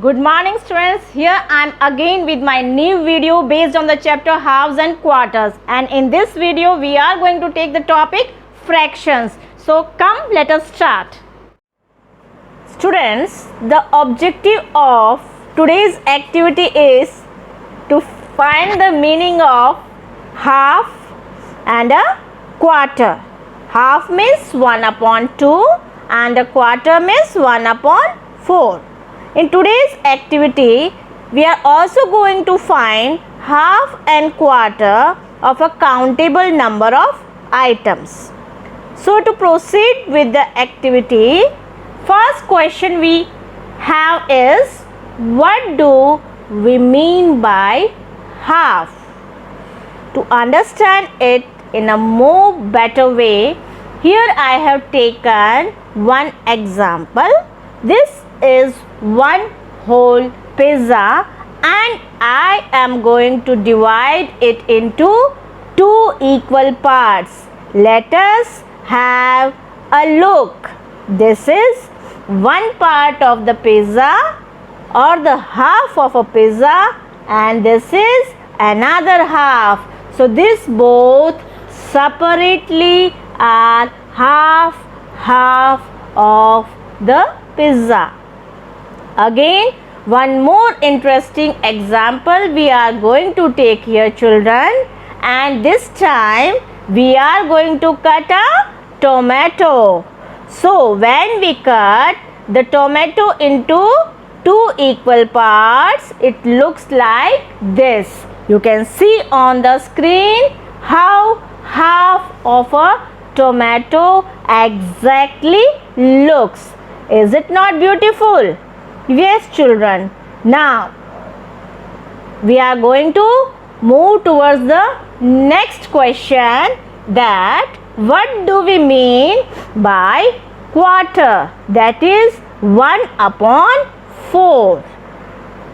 Good morning students, here I am again with my new video based on the chapter halves and quarters, and in this video we are going to take the topic fractions. So come, let us start. Students, the objective of today's activity is to find the meaning of half and a quarter. Half means 1/2 and a quarter means 1/4. In today's activity, we are also going to find half and quarter of a countable number of items. So to proceed with the activity, first question we have is, what do we mean by half? To understand it in a more better way, here I have taken one example. This is one whole pizza and I am going to divide it into two equal parts. Let us have a look. This is one part of the pizza or the half of a pizza, and this is another half. So this both separately are half of the pizza. Again, one more interesting example we are going to take here, children, and this time we are going to cut a tomato. So when we cut the tomato into two equal parts, it looks like this. You can see on the screen how half of a tomato exactly looks. Is it not beautiful? Yes, children. Now we are going to move towards the next question, that what do we mean by quarter? That is 1/4.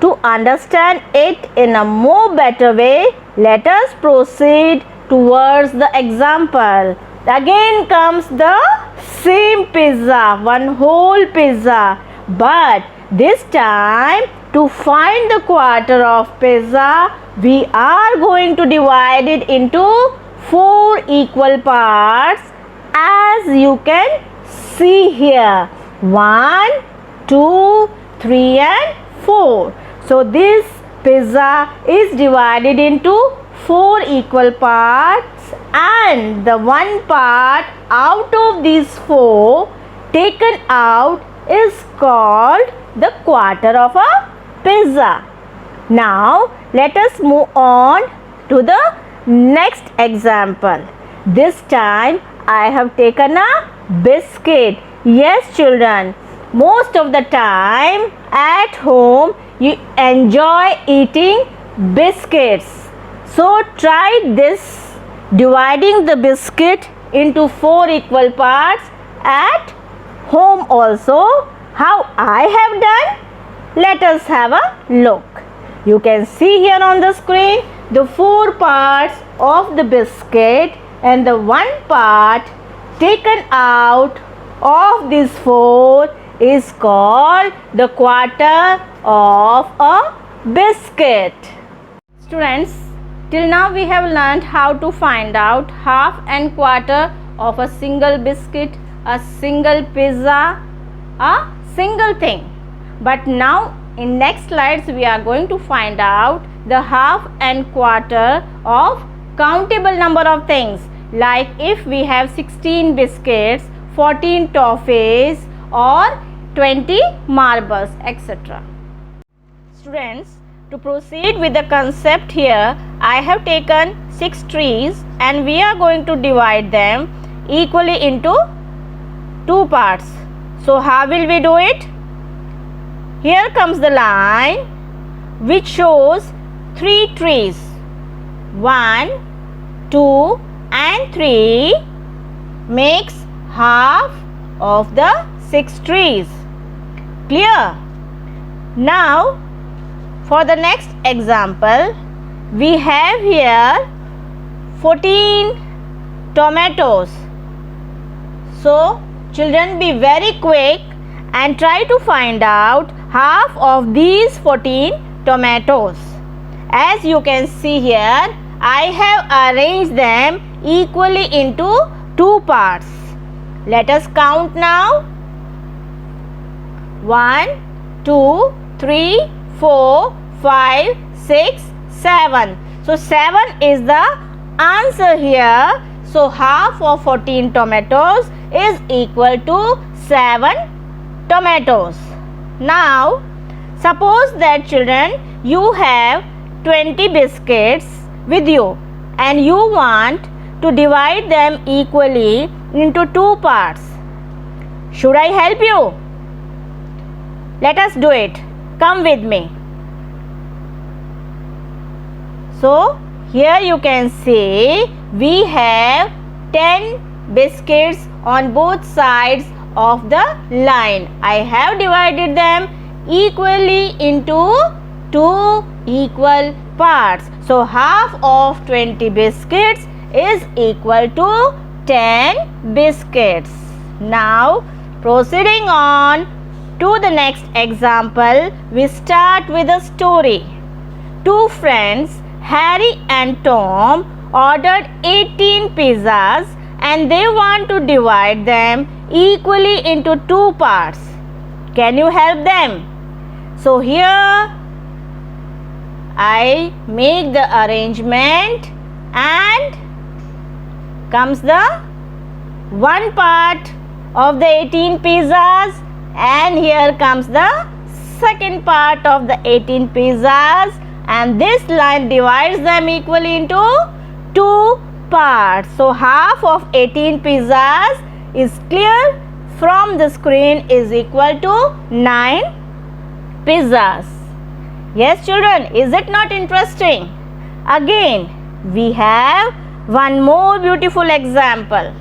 To understand it in a more better way, let us proceed towards the example. Again comes the same pizza, one whole pizza, but this time to find the quarter of pizza, we are going to divide it into four equal parts, as you can see here. 1, 2, 3 and 4. So this pizza is divided into four equal parts, and the one part out of these four taken out is called the quarter of a pizza. Now let us move on to the next example. This time I have taken a biscuit. Yes, children, most of the time at home you enjoy eating biscuits. So try this, dividing the biscuit into four equal parts at home also. How I have done? Let us have a look. You can see here on the screen the four parts of the biscuit, and the one part taken out of these four is called the quarter of a biscuit. Students, till now we have learned how to find out half and quarter of a single biscuit, a single pizza, a single thing. But now in next slides we are going to find out the half and quarter of countable number of things, like if we have 16 biscuits, 14 toffees or 20 marbles, etc. Students, to proceed with the concept here, I have taken 6 trees and we are going to divide them equally into two parts. So how will we do it? Here comes the line which shows 3 trees. 1, 2 and 3 makes half of the 6 trees. Clear? Now for the next example, we have here 14 tomatoes. So children, be very quick and try to find out half of these 14 tomatoes. As you can see here, I have arranged them equally into 2 parts. Let us count now. 1, 2, 3, 4, 5, 6, 7. So 7 is the answer here. So half of 14 tomatoes is equal to 7 tomatoes. Now suppose that children, you have 20 biscuits with you and you want to divide them equally into 2 parts. Should I help you? Let us do it. Come with me. So here you can see we have 10 biscuits on both sides of the line. I have divided them equally into 2 equal parts. So half of 20 biscuits is equal to 10 biscuits. Now proceeding on to the next example, we start with a story. 2 friends, Harry and Tom, ordered 18 pizzas and they want to divide them equally into 2 parts. Can you help them? So here I make the arrangement and comes the one part of the 18 pizzas and here comes the second part of the 18 pizzas, and this line divides them equally into 2 parts. So half of 18 pizzas is clear from the screen is equal to 9 pizzas. Yes children, is it not interesting? Again we have one more beautiful example.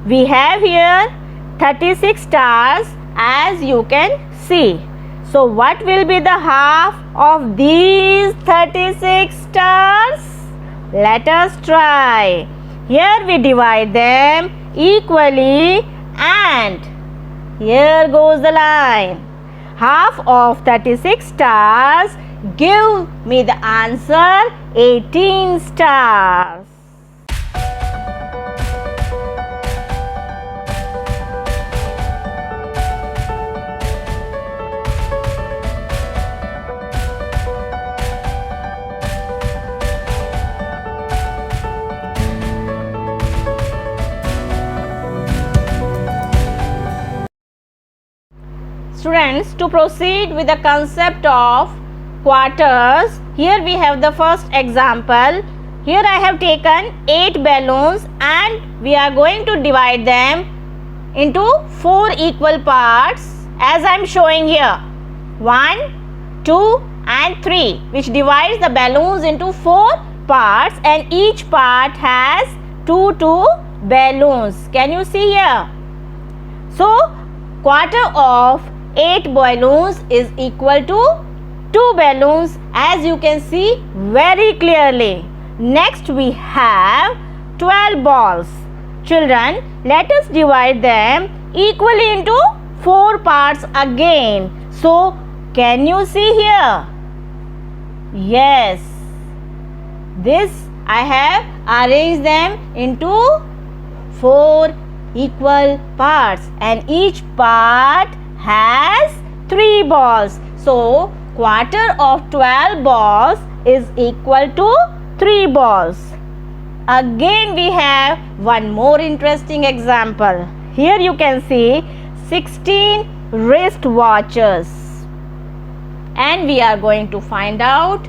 We have here 36 stars as you can see. So what will be the half of these 36 stars? Let us try. Here we divide them equally and here goes the line. Half of 36 stars give me the answer 18 stars. Students, to proceed with the concept of quarters, here we have the first example. Here I have taken 8 balloons and we are going to divide them into 4 equal parts as I am showing here. 1, 2 and 3, which divides the balloons into 4 parts and each part has 2 balloons. Can you see here? So quarter of 8 balloons is equal to 2 balloons as you can see very clearly. Next we have 12 balls. Children, let us divide them equally into 4 parts again. So can you see here? Yes. This I have arranged them into 4 equal parts and each part has 3 balls. So quarter of 12 balls is equal to 3 balls. Again we have one more interesting example. Here you can see 16 wrist watches and we are going to find out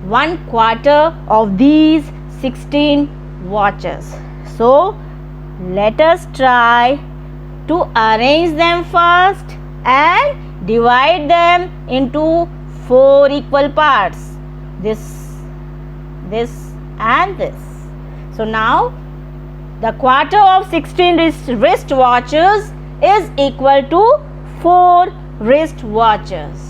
1/4 of these 16 watches. So let us try to arrange them first and divide them into 4 equal parts. This and this. So now the quarter of 16 wrist watches is equal to 4 wrist watches.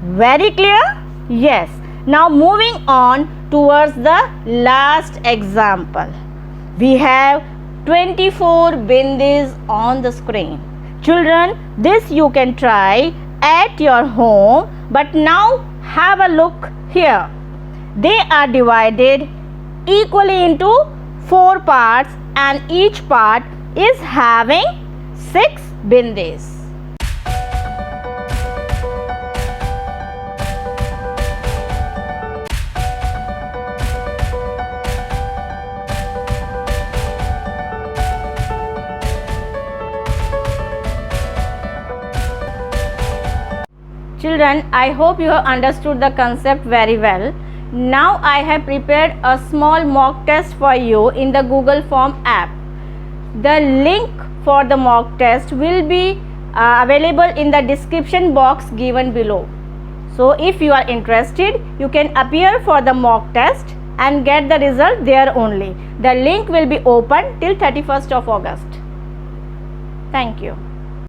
Very clear? Yes. Now moving on towards the last example. We have 24 bindis on the screen. Children, this you can try at your home, but now have a look here. They are divided equally into 4 parts and each part is having 6 bindis. Children, I hope you have understood the concept very well. Now I have prepared a small mock test for you in the Google Form app. The link for the mock test will be available in the description box given below. So if you are interested, you can appear for the mock test and get the result there only. The link will be open till 31st of August. Thank you.